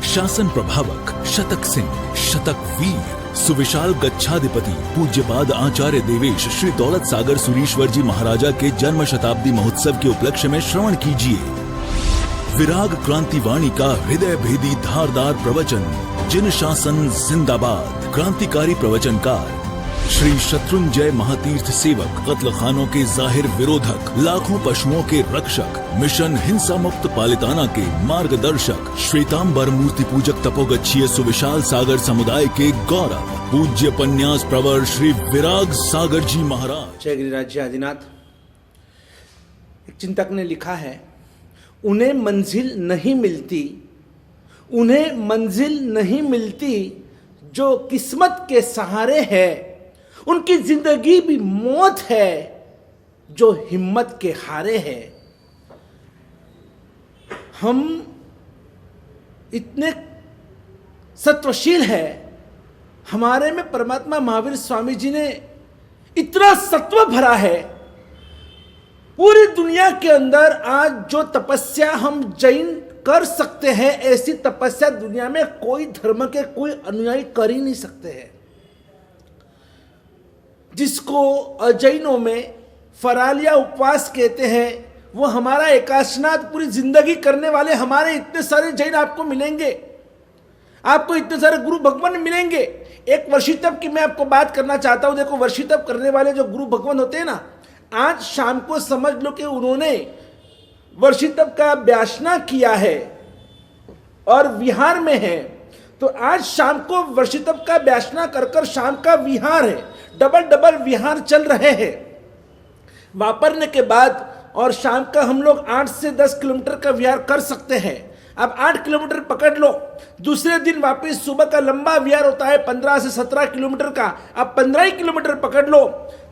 शासन प्रभावक शतक सिंह, शतक वीर, सुविशाल गच्छाधिपति पूज्यपाद आचार्य देवेश श्री दौलत सागर सुरीश्वर जी महाराजा के जन्म शताब्दी महोत्सव के उपलक्ष्य में श्रवण कीजिए विराग क्रांति वाणी का हृदय भेदी धारदार प्रवचन। जिन शासन जिंदाबाद। क्रांतिकारी प्रवचनकार श्री शत्रुंजय महातीर्थ सेवक, कत्ल खानों के जाहिर विरोधक, लाखों पशुओं के रक्षक, मिशन हिंसा मुक्त पालिताना के मार्गदर्शक, श्वेतांबर मूर्ति पूजक तपोगच्छीय सुविशाल सागर समुदाय के गौरव, पूज्य पन्यास प्रवर श्री विराग सागर जी महाराज। जय गिरिराज जी आदिनाथ। एक चिंतक ने लिखा है, उन्हें मंजिल नहीं मिलती, उन्हें मंजिल नहीं मिलती जो किस्मत के सहारे है, उनकी जिंदगी भी मौत है जो हिम्मत के हारे है। हम इतने सत्वशील है, हमारे में परमात्मा महावीर स्वामी जी ने इतना सत्व भरा है। पूरी दुनिया के अंदर आज जो तपस्या हम जैन कर सकते हैं, ऐसी तपस्या दुनिया में कोई धर्म के कोई अनुयायी कर ही नहीं सकते हैं। जिसको अजैनों में फरालिया उपवास कहते हैं, वो हमारा एकाशनाथ पूरी जिंदगी करने वाले हमारे इतने सारे जैन आपको मिलेंगे, आपको इतने सारे गुरु भगवान मिलेंगे। एक वर्षितप की मैं आपको बात करना चाहता हूं। देखो, वर्षितप करने वाले जो गुरु भगवान होते हैं ना, आज शाम को समझ लो कि उन्होंने वर्षितप का व्यासना किया है और विहार में है, तो आज शाम को वर्षितप का व्यासना कर शाम का विहार है, डबल विहार चल रहे हैं वापरने के बाद। और शाम का हम लोग 8 से 10 किलोमीटर का विहार कर सकते हैं। अब 8 किलोमीटर पकड़ लो, दूसरे दिन वापस सुबह का लंबा विहार होता है 15 से 17 किलोमीटर का, अब 15 ही किलोमीटर पकड़ लो।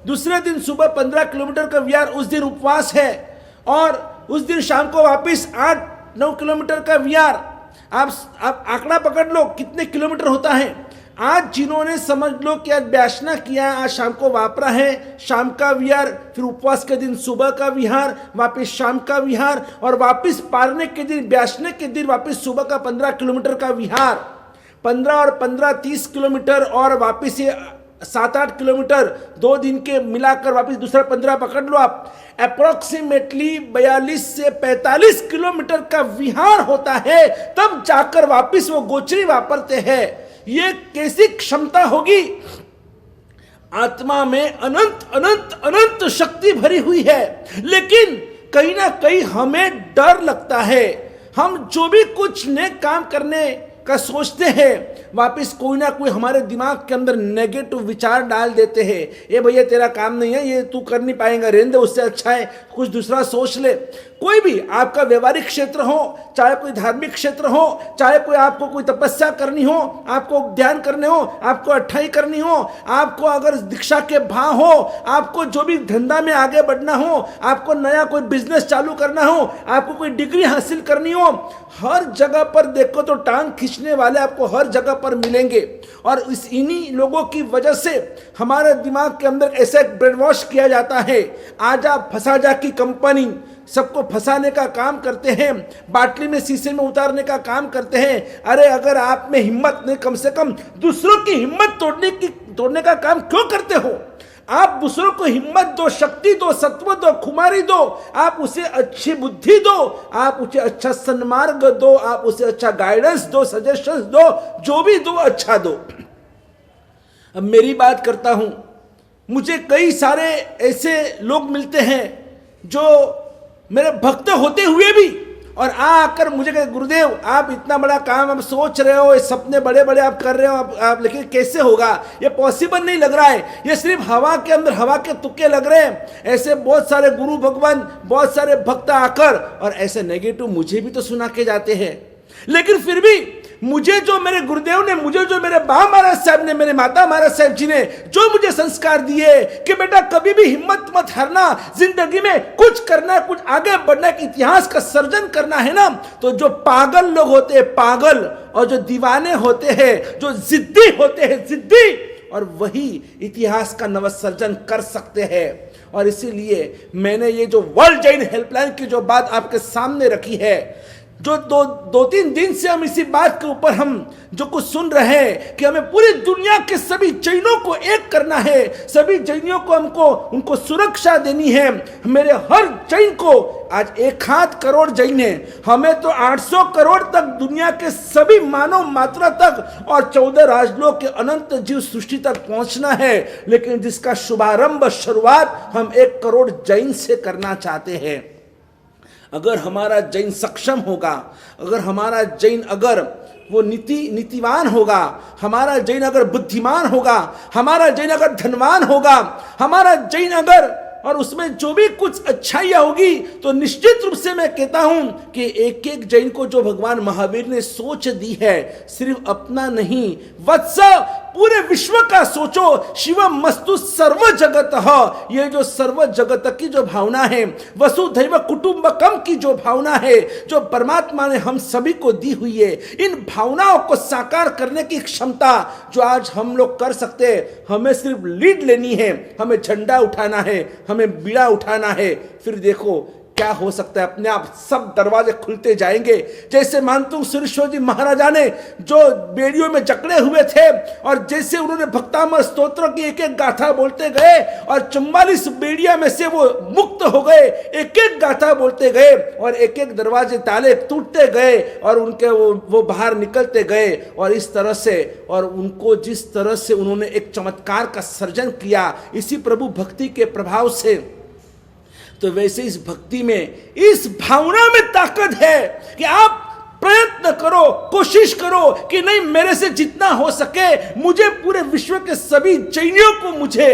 दूसरे दिन सुबह 15 किलोमीटर का विहार, उस दिन उपवास है, और उस दिन शाम को वापस 8-9 किलोमीटर का विहार। आप आंकड़ा पकड़ लो कितने किलोमीटर होता है। आज जिन्होंने समझ लो कि आज व्यासना किया, आज शाम को वापरा है, शाम का विहार, फिर उपवास के दिन सुबह का विहार, वापस शाम का विहार, और वापस पारने के दिन, व्यासने के दिन वापस सुबह का 15 किलोमीटर का विहार। 15 और 15 30 किलोमीटर, और वापस ये 7-8 किलोमीटर, 2 दिन के मिलाकर वापस दूसरा 15 पकड़ लो आप। अप्रोक्सीमेटली 42 से 45 किलोमीटर का विहार होता है, तब जाकर वापस वो गोचरी वापरते हैं। ये कैसी क्षमता होगी। आत्मा में अनंत अनंत अनंत शक्ति भरी हुई है, लेकिन कहीं ना कहीं हमें डर लगता है। हम जो भी कुछ नेक काम करने का सोचते हैं, वापस कोई ना कोई हमारे दिमाग के अंदर नेगेटिव विचार डाल देते हैं। ये भैया तेरा काम नहीं है, ये तू कर नहीं पाएगा, रहने दे, उससे अच्छा है कुछ दूसरा सोच ले। कोई भी आपका व्यवहारिक क्षेत्र हो, चाहे कोई धार्मिक क्षेत्र हो, चाहे कोई आपको कोई तपस्या करनी हो, आपको ध्यान करने हो, आपको अट्ठाई करनी हो, आपको अगर दीक्षा के भाव हो, आपको जो भी धंधा में आगे बढ़ना हो, आपको नया कोई बिजनेस चालू करना हो, आपको कोई डिग्री हासिल करनी हो, हर जगह पर देखो तो टांग खींचने वाले आपको हर जगह पर मिलेंगे। और इस इन्हीं लोगों की वजह से हमारे दिमाग के अंदर ऐसे ब्रेन वॉश किया जाता है। आजा फंसा जा की कंपनी सबको फंसाने का काम करते हैं, बाटली में शीशे में उतारने का काम करते हैं। अरे अगर आप में हिम्मत नहीं, कम से कम दूसरों की हिम्मत तोड़ने का काम क्यों करते हो? आप दूसरों को हिम्मत दो, शक्ति दो, सत्व दो, खुमारी दो, आप उसे अच्छी बुद्धि दो, आप उसे अच्छा सन्मार्ग दो, आप उसे अच्छा गाइडेंस दो, सजेशंस दो, जो भी दो अच्छा दो। अब मेरी बात करता हूं, मुझे कई सारे ऐसे लोग मिलते हैं जो मेरे भक्त होते हुए भी और आकर मुझे कहते, गुरुदेव आप इतना बड़ा काम आप सोच रहे हो, ये सपने बड़े बड़े आप कर रहे हो, आप लेकिन कैसे होगा? ये पॉसिबल नहीं लग रहा है, ये सिर्फ हवा के अंदर हवा के तुक्के लग रहे हैं। ऐसे बहुत सारे गुरु भगवान, बहुत सारे भक्त आकर और ऐसे नेगेटिव मुझे भी तो सुना के जाते हैं। लेकिन फिर भी मुझे जो मेरे गुरुदेव ने, मुझे जो मेरे बाबा महाराज साहब ने, मेरे माता महाराज साहब जी ने जो मुझे संस्कार दिए कि बेटा कभी भी हिम्मत मत हारना, जिंदगी में कुछ करना, कुछ आगे बढ़ना, इतिहास का सर्जन करना है ना, तो जो पागल लोग होते हैं पागल, और जो दीवाने होते हैं, जो जिद्दी होते हैं जिद्दी, और वही इतिहास का नवसर्जन कर सकते हैं। और इसीलिए मैंने ये जो वर्ल्ड जैन हेल्पलाइन की जो बात आपके सामने रखी है, जो दो तीन दिन से हम इसी बात के ऊपर हम जो कुछ सुन रहे हैं कि हमें पूरी दुनिया के सभी जैनों को एक करना है, सभी जैनियों को हमको उनको सुरक्षा देनी है। मेरे हर जैन को आज 1.5 करोड़ जैन है, हमें तो 800 करोड़ तक दुनिया के सभी मानव मात्रा तक और 14 राजलोक के अनंत जीव सृष्टि तक पहुंचना है। लेकिन जिसका शुभारंभ शुरुआत हम 1 करोड़ जैन से करना चाहते हैं। अगर हमारा जैन सक्षम होगा, अगर हमारा जैन अगर वो नीतिवान होगा, हमारा जैन अगर बुद्धिमान होगा, हमारा जैन अगर धनवान होगा, हमारा जैन अगर और उसमें जो भी कुछ अच्छाइयाँ होगी, तो निश्चित रूप से मैं कहता हूं कि एक एक जैन को जो भगवान महावीर ने सोच दी है, सिर्फ अपना नहीं वत्स पूरे विश्व का सोचो। शिवम मस्तु सर्व जगत, ये जो सर्व जगत की जो भावना है, वसुधैव कुटुंबकम की जो भावना है, जो परमात्मा ने हम सभी को दी हुई है, इन भावनाओं को साकार करने की क्षमता जो आज हम लोग कर सकते हैं। हमें सिर्फ लीड लेनी है, हमें झंडा उठाना है, हमें बीड़ा उठाना है, फिर देखो क्या हो सकता है, अपने आप सब दरवाजे खुलते जाएंगे। जैसे मानतुंग सुरेश्वर जी महाराजा ने जो बेड़ियों में जकड़े हुए थे और जैसे उन्होंने भक्तामृत स्तोत्र की एक एक गाथा बोलते गए और 44 बेड़िया में से वो मुक्त हो गए, एक एक गाथा बोलते गए और एक एक दरवाजे ताले टूटते गए और उनके वो बाहर निकलते गए। और इस तरह से और उनको जिस तरह से उन्होंने एक चमत्कार का सर्जन किया इसी प्रभु भक्ति के प्रभाव से, तो वैसे इस भक्ति में, इस भावना में ताकत है कि आप प्रयत्न करो, कोशिश करो कि नहीं मेरे से जितना हो सके मुझे पूरे विश्व के सभी जैनियों को मुझे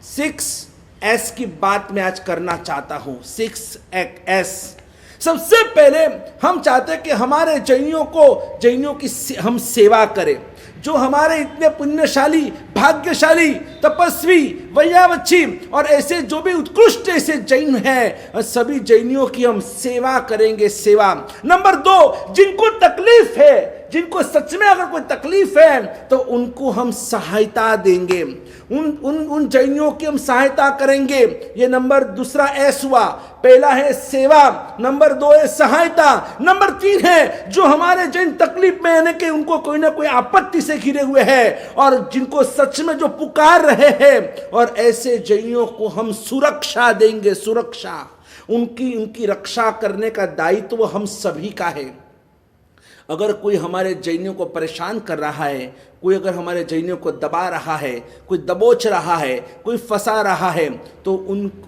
6S की बात मैं आज करना चाहता हूं। 6S सबसे पहले हम चाहते हैं कि हमारे जैनियों की हम सेवा करें। जो हमारे इतने पुण्यशाली, भाग्यशाली, तपस्वी, वैयावच्छी और ऐसे जो भी उत्कृष्ट ऐसे जैन हैं, सभी जैनियों की हम सेवा करेंगे। सेवा नंबर 2, जिनको तकलीफ है, जिनको सच में अगर कोई तकलीफ है तो उनको हम सहायता देंगे, उन जैनियों की हम सहायता करेंगे। ये नंबर दूसरा एस हुआ। पहला है सेवा, नंबर 2 है सहायता, नंबर 3 है जो हमारे जैन तकलीफ में यानी कि उनको कोई ना कोई आपत्ति से घिरे हुए हैं और जिनको सच में जो पुकार रहे हैं, और ऐसे जैनियों को हम सुरक्षा देंगे। सुरक्षा, उनकी रक्षा करने का दायित्व हम सभी का है। अगर कोई हमारे जैनियों को परेशान कर रहा है, कोई अगर हमारे जैनियों को दबा रहा है, कोई दबोच रहा है, कोई फंसा रहा है, तो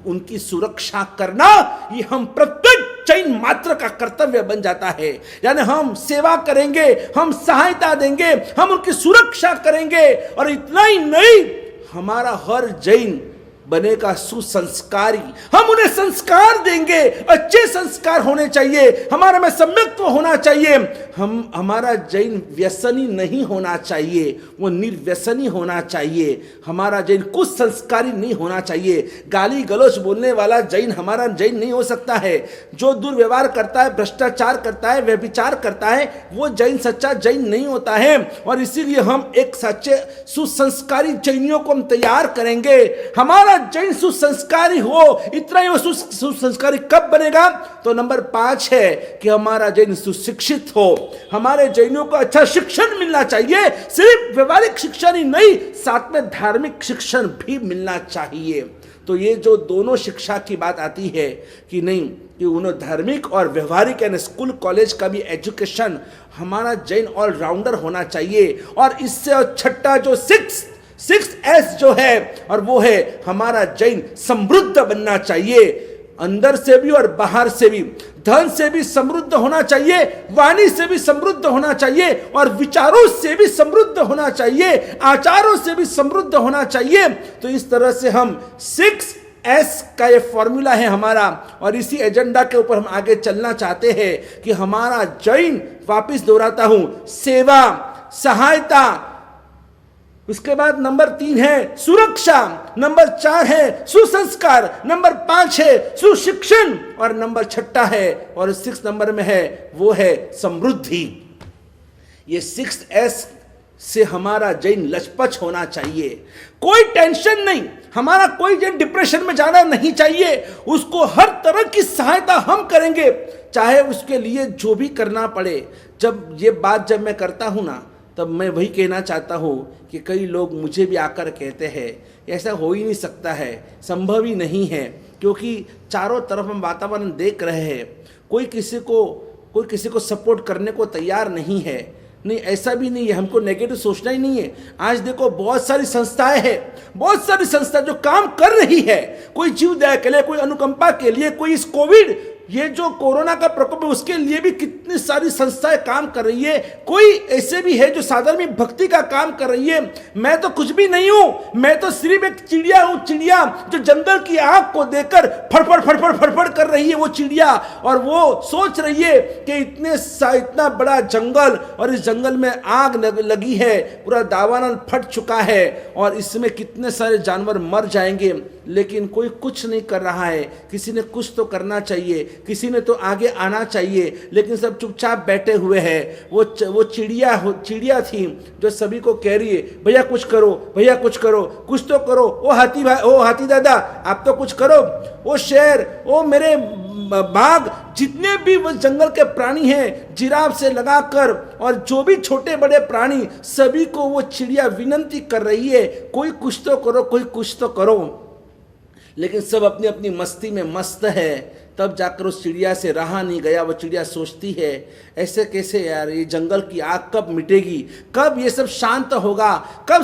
उनकी सुरक्षा करना ये हम प्रत्येक जैन मात्र का कर्तव्य बन जाता है। यानी हम सेवा करेंगे, हम सहायता देंगे, हम उनकी सुरक्षा करेंगे। और इतना ही नहीं, हमारा हर जैन बनेगा सुसंस्कारी, हम उन्हें संस्कार देंगे, अच्छे संस्कार होने चाहिए, हमारे में सम्यक्त्व होना चाहिए। हमारा जैन व्यसनी नहीं होना चाहिए, वो निर्व्यसनी होना चाहिए। हमारा जैन कुछ संस्कारी नहीं होना चाहिए। गाली गलौज बोलने वाला जैन हमारा जैन नहीं हो सकता है। जो दुर्व्यवहार करता है, भ्रष्टाचार करता है, व्यभिचार करता है, वो जैन सच्चा जैन नहीं होता है। और इसीलिए हम एक सच्चे सुसंस्कारी जैनियों को हम तैयार करेंगे। हमारा जैन सुसंस्कारी हो, इतना ही वो सुसंस्कारी कब बनेगा? तो नंबर 5 है कि हमारा जैन सुशिक्षित हो। हमारे जैनों को अच्छा शिक्षण मिलना चाहिए, सिर्फ व्यवहारिक शिक्षण ही नहीं, साथ में धार्मिक शिक्षण भी मिलना चाहिए। तो ये जो दोनों शिक्षा की बात आती है कि नहीं कि उन्हें धार्मिक और व्यवहारिक यानी स्कूल कॉलेज का भी एजुकेशन हमारा जैन ऑलराउंडर होना चाहिए। और इससे और छठा जो 6S जो है, और वो है हमारा जैन समृद्ध बनना चाहिए, अंदर से भी और बाहर से भी। धन से भी समृद्ध होना चाहिए, वाणी से भी समृद्ध होना चाहिए, और विचारों से भी समृद्ध होना चाहिए, आचारों से भी समृद्ध होना चाहिए। तो इस तरह से हम 6S का ये फॉर्मूला है हमारा, और इसी एजेंडा के ऊपर हम आगे चलना चाहते हैं कि हमारा जैन, वापिस दोहराता हूं, सेवा, सहायता, उसके बाद नंबर 3 है सुरक्षा, नंबर 4 है सुसंस्कार, नंबर 5 है सुशिक्षण, और नंबर 6 है और 6 नंबर में है वो है समृद्धि। ये 6S से हमारा जैन लचपच होना चाहिए। कोई टेंशन नहीं, हमारा कोई जैन डिप्रेशन में जाना नहीं चाहिए। उसको हर तरह की सहायता हम करेंगे, चाहे उसके लिए जो भी करना पड़े। जब ये बात जब मैं करता हूँ ना, तब मैं वही कहना चाहता हूँ कि कई लोग मुझे भी आकर कहते हैं ऐसा हो ही नहीं सकता है, संभव ही नहीं है, क्योंकि चारों तरफ हम वातावरण देख रहे हैं, कोई किसी को सपोर्ट करने को तैयार नहीं है। नहीं, ऐसा भी नहीं है, हमको नेगेटिव सोचना ही नहीं है। आज देखो बहुत सारी संस्थाएं हैं, बहुत सारी संस्थाएं जो काम कर रही है, कोई जीवदया के लिए, कोई अनुकंपा के लिए, कोई इस कोविड, ये जो कोरोना का प्रकोप है उसके लिए भी कितनी सारी संस्थाएं काम कर रही है। कोई ऐसे भी है जो साधर्मिक भक्ति का काम कर रही है। मैं तो कुछ भी नहीं हूं, मैं तो सिर्फ एक चिड़िया हूं, चिड़िया जो जंगल की आग को देखकर फड़फड़ फड़फड़ फड़फड़ कर रही है वो चिड़िया, और वो सोच रही है कि इतना बड़ा जंगल और इस जंगल में आग लगी है, पूरा दावानल फट चुका है और इसमें कितने सारे जानवर मर जाएंगे, लेकिन कोई कुछ नहीं कर रहा है। किसी ने कुछ तो करना चाहिए, किसी ने तो आगे आना चाहिए, लेकिन सब चुपचाप बैठे हुए हैं। वो चिड़िया थी जो सभी को कह रही है भैया कुछ करो, भैया कुछ करो, कुछ तो करो, ओ हाथी भाई, ओ हाथी दादा आप तो कुछ करो, ओ शेर, ओ मेरे बाघ, जितने भी वो जंगल के प्राणी हैं, जिराफ से लगाकर और जो भी छोटे बड़े प्राणी, सभी को वो चिड़िया विनती कर रही है कोई कुछ तो करो, कोई कुछ तो करो। लेकिन सब अपनी अपनी मस्ती में मस्त है। तब जाकर उस चिड़िया से रहा नहीं गया। वो चिड़िया सोचती है ऐसे कैसे यार, ये जंगल की आग कब मिटेगी, कब ये सब शांत होगा, कब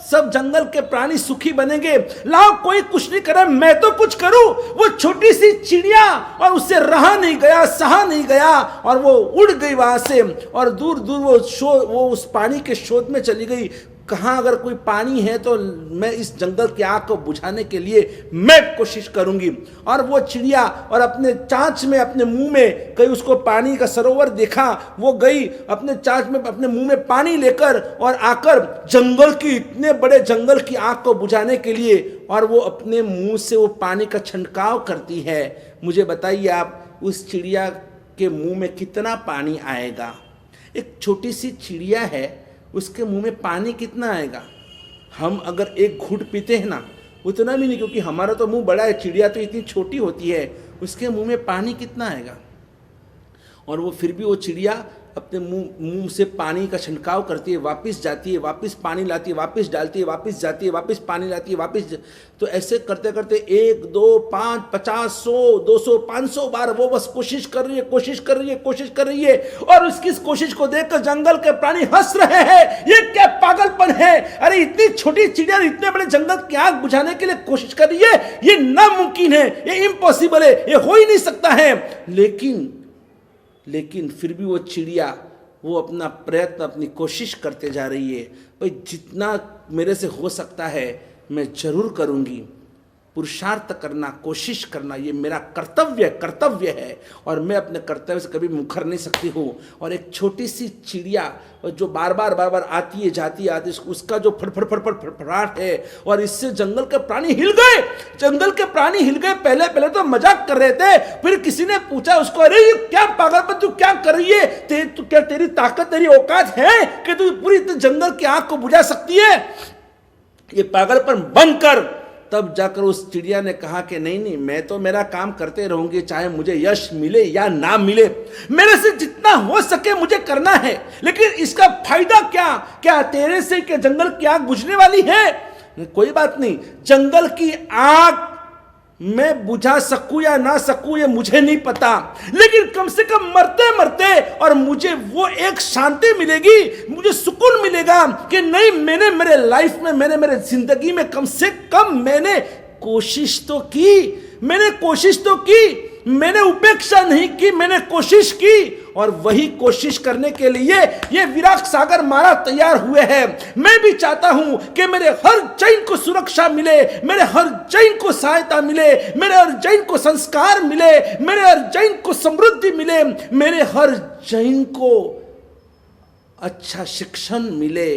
सब जंगल के प्राणी सुखी बनेंगे। लाओ कोई कुछ नहीं करे, मैं तो कुछ करूं। वो छोटी सी चिड़िया, और उससे रहा नहीं गया, सहा नहीं गया, और वो उड़ गई वहां से, और दूर दूर वो उस पानी के शोध में चली गई। कहाँ अगर कोई पानी है तो मैं इस जंगल की आग को बुझाने के लिए मैं कोशिश करूंगी। और वो चिड़िया और अपने चांच में, अपने मुंह में, कहीं उसको पानी का सरोवर देखा, वो गई अपने चांच में, अपने मुंह में पानी लेकर और आकर जंगल की, इतने बड़े जंगल की आग को बुझाने के लिए, और वो अपने मुंह से वो पानी का छिड़काव करती है। मुझे बताइए आप, उस चिड़िया के मुंह में कितना पानी आएगा? एक छोटी सी चिड़िया है, उसके मुंह में पानी कितना आएगा? हम अगर एक घूंट पीते हैं ना, उतना भी नहीं, क्योंकि हमारा तो मुंह बड़ा है, चिड़िया तो इतनी छोटी होती है, उसके मुंह में पानी कितना आएगा? और वो फिर भी वो चिड़िया अपने मुंह से पानी का छिड़काव करती है, वापस जाती है, वापस पानी लाती है, वापस डालती है, वापस जाती है, वापस पानी लाती है, वापस। तो ऐसे करते करते 1, 2, 5, 50, 100, 200, 500 बार वो बस कोशिश कर रही है, कोशिश कर रही है, कोशिश कर रही है। और उसकी इस कोशिश को देखकर जंगल के प्राणी हंस रहे हैं, ये क्या पागलपन है? अरे इतनी छोटी चिड़िया इतने बड़े जंगल की आग बुझाने के लिए कोशिश कर रही है, ये नामुमकिन है, ये इम्पॉसिबल है, ये हो ही नहीं सकता है। लेकिन फिर भी वो चिड़िया, वो अपना प्रयत्न, अपनी कोशिश करते जा रही है। भाई जितना मेरे से हो सकता है मैं जरूर करूँगी। पुरुषार्थ करना, कोशिश करना, ये मेरा कर्तव्य है, और मैं अपने कर्तव्य से कभी मुखर नहीं सकती हूँ। और एक छोटी सी चिड़िया जो बार बार आती है, जाती है, उसका जो फड़फड़ाहट है, और इससे जंगल के प्राणी हिल गए। पहले तो मजाक कर रहे थे, फिर किसी ने पूछा उसको, अरे ये क्या पागलपन, तू क्या कर रही है? क्या तेरी ताकत, तेरी औकात है कि तू पूरी जंगल की आग को बुझा सकती है? ये पागलपन बंद कर। तब जाकर उस चिड़िया ने कहा कि नहीं, मैं तो मेरा काम करते रहूंगी, चाहे मुझे यश मिले या ना मिले, मेरे से जितना हो सके मुझे करना है। लेकिन इसका फायदा क्या तेरे से क्या जंगल की आग बुझने वाली है? कोई बात नहीं, जंगल की आग मैं बुझा सकूं या ना सकूं ये मुझे नहीं पता, लेकिन कम से कम मरते मरते और मुझे वो एक शांति मिलेगी, मुझे सुकून मिलेगा कि नहीं, मैंने मेरे लाइफ में, मेरे जिंदगी में कम से कम मैंने कोशिश तो की, मैंने उपेक्षा नहीं की, मैंने कोशिश की। और वही कोशिश करने के लिए ये विराट सागर महाराज तैयार हुए हैं। मैं भी चाहता हूं कि मेरे हर जैन को सुरक्षा मिले, मेरे हर जैन को सहायता मिले, मेरे हर जैन को संस्कार मिले, मेरे हर जैन को समृद्धि मिले, मेरे हर जैन को अच्छा शिक्षण मिले।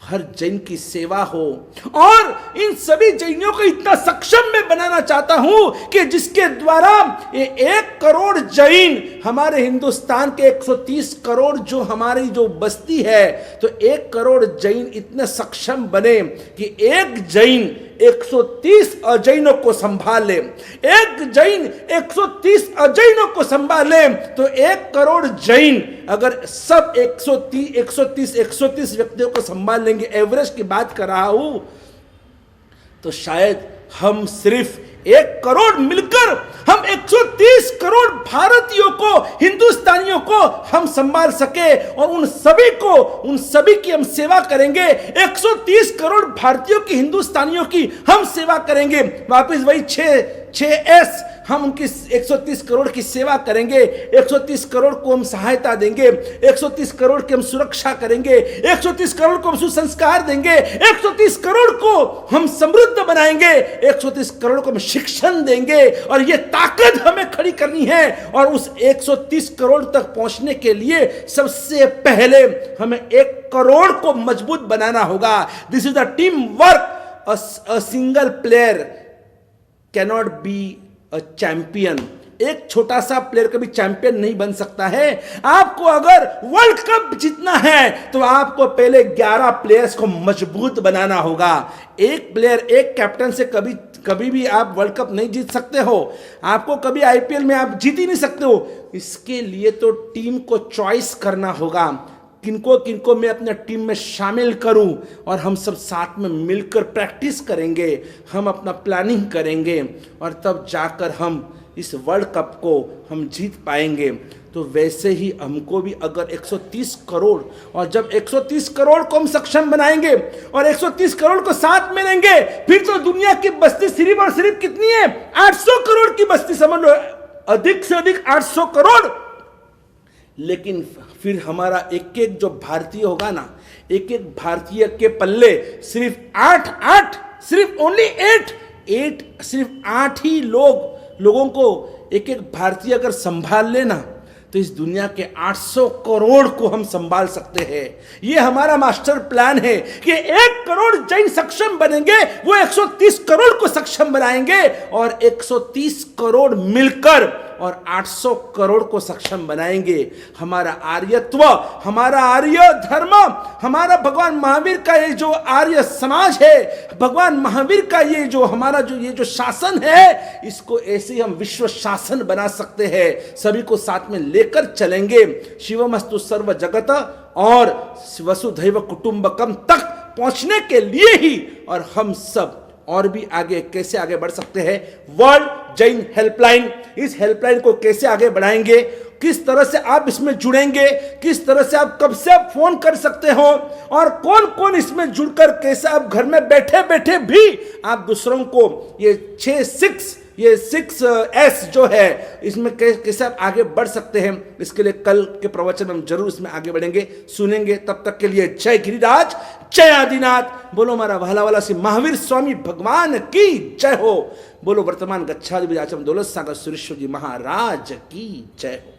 हर जैन की सेवा हो, और इन सभी जैनियों को इतना सक्षम मैं बनाना चाहता हूं कि जिसके द्वारा ये 1 करोड़ जैन, हमारे हिंदुस्तान के 130 करोड़ जो हमारी जो बस्ती है, तो 1 करोड़ जैन इतने सक्षम बने कि एक जैन 130 अजैनों को संभाल ले, एक जैन 130 अजैनों को संभाल ले, तो 1 करोड़ जैन अगर सब 130 व्यक्तियों को संभाल लेंगे, एवरेज की बात कर रहा हूं, तो शायद हम सिर्फ 1 करोड़ मिलकर हम 130 करोड़ भारतीयों को, हिंदुस्तानियों को हम संभाल सके, और उन सभी की हम सेवा करेंगे। 130 करोड़ भारतीयों की, हिंदुस्तानियों की हम सेवा करेंगे। वापस वही 6S, हम उनकी 130 करोड़ की सेवा करेंगे, 130 करोड़ को हम सहायता देंगे, 130 करोड़ की हम सुरक्षा करेंगे, 130 करोड़ को हम सुसंस्कार देंगे, 130 करोड़ को हम समृद्ध बनाएंगे, 130 करोड़ को हम शिक्षण देंगे, और ये ताकत हमें खड़ी करनी है। और उस 130 करोड़ तक पहुंचने के लिए सबसे पहले हमें 1 करोड़ को मजबूत बनाना होगा। This is the team work. A single player cannot be a champion. एक छोटा सा प्लेयर कभी चैंपियन नहीं बन सकता है। आपको अगर वर्ल्ड कप जीतना है तो आपको पहले 11 प्लेयर्स को मजबूत बनाना होगा। एक प्लेयर, एक कैप्टन से कभी भी आप वर्ल्ड कप नहीं जीत सकते हो। आपको कभी आईपीएल में आप जीत ही नहीं सकते हो। इसके लिए तो टीम को चॉइस करना होगा, किनको मैं अपने टीम में शामिल करूं, और हम सब साथ में मिलकर प्रैक्टिस करेंगे, हम अपना प्लानिंग करेंगे, और तब जाकर हम इस वर्ल्ड कप को हम जीत पाएंगे। तो वैसे ही हमको भी अगर 130 करोड़, और जब 130 करोड़ को हम सक्षम बनाएंगे और 130 करोड़ को साथ में लेंगे, फिर तो दुनिया की बस्ती सिर्फ और सिर्फ कितनी है? 800 करोड़ की बस्ती, समझ लो, अधिक से अधिक 800 करोड़। लेकिन फिर हमारा एक एक जो भारतीय होगा ना, एक एक भारतीय के पल्ले सिर्फ 8 सिर्फ ओनली 8 सिर्फ 8 ही लोगों को एक एक भारतीय अगर संभाल लेना, तो इस दुनिया के 800 करोड़ को हम संभाल सकते हैं। यह हमारा मास्टर प्लान है कि 1 करोड़ जैन सक्षम बनेंगे, वो 130 करोड़ को सक्षम बनाएंगे, और 130 करोड़ मिलकर और 800 करोड़ को सक्षम बनाएंगे। हमारा आर्यत्व, हमारा आर्य धर्म, हमारा भगवान महावीर का ये जो आर्य समाज है, भगवान महावीर का ये जो हमारा जो शासन है, इसको ऐसे ही हम विश्व शासन बना सकते हैं। सभी को साथ में लेकर चलेंगे। शिवमस्तु सर्व जगत और वसुधैव कुटुंबकम तक पहुंचने के लिए ही, और हम सब और भी आगे कैसे आगे बढ़ सकते हैं? वर्ल्ड जैन हेल्पलाइन, इस हेल्पलाइन को कैसे आगे बढ़ाएंगे, किस तरह से आप इसमें जुड़ेंगे, किस तरह से आप कब से आप फोन कर सकते हो, और कौन कौन इसमें जुड़कर कैसे आप घर में बैठे बैठे भी आप दूसरों को ये 6S जो है, इसमें कैसे आप आगे बढ़ सकते हैं, इसके लिए कल के प्रवचन में हम जरूर इसमें आगे बढ़ेंगे, सुनेंगे। तब तक के लिए जय गिरिराज, जय आदिनाथ। बोलो हमारा वाला श्री महावीर स्वामी भगवान की जय हो। बोलो वर्तमान गच्छादि विराजमान दौलत सागर सुरेश्वर जी महाराज की जय हो।